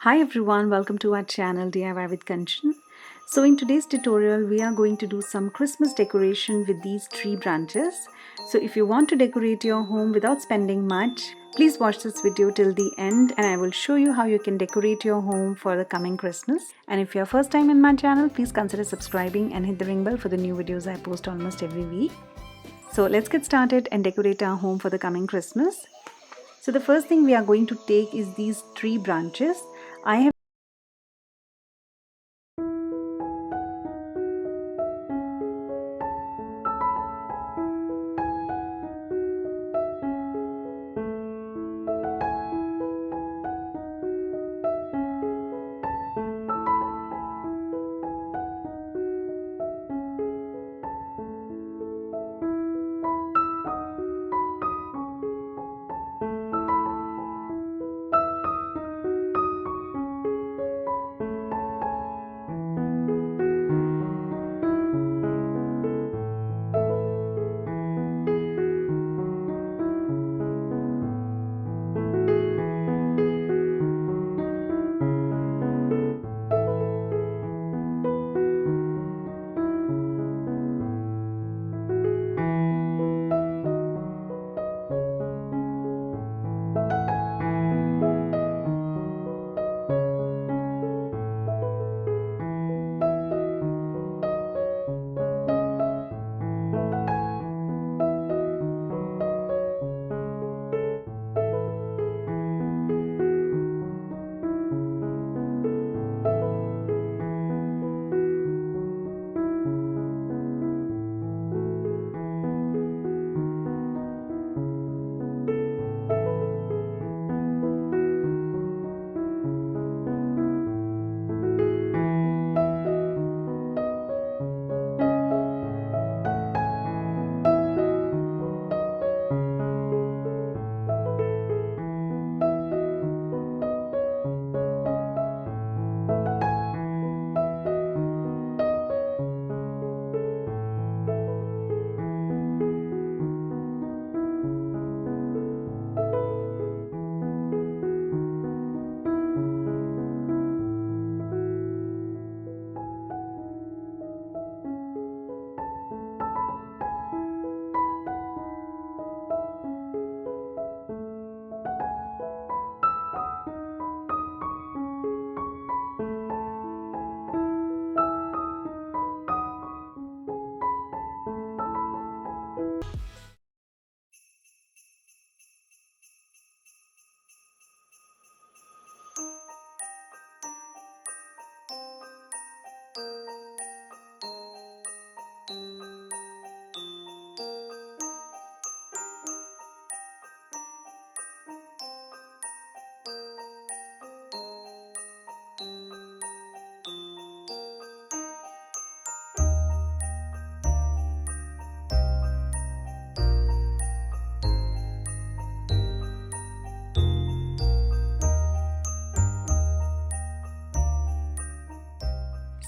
Hi everyone, welcome to our channel DIY with Kanchan. So in today's tutorial we are going to do some Christmas decoration with these tree branches. So if you want to decorate your home without spending much, please watch this video till the end and I will show you how you can decorate your home for the coming Christmas. And if you're first time in my channel, please consider subscribing and hit the ring bell for the new videos I post almost every week. So let's get started and decorate our home for the coming Christmas. So the first thing we are going to take is these tree branches. I have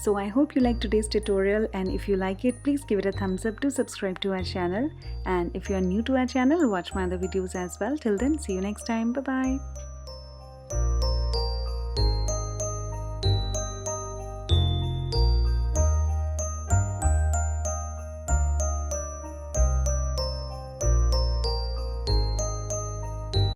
So I hope you liked today's tutorial, and if you like it, please give it a thumbs up, to subscribe to our channel, and if you are new to our channel, watch my other videos as well. Till then, see you next time. Bye bye.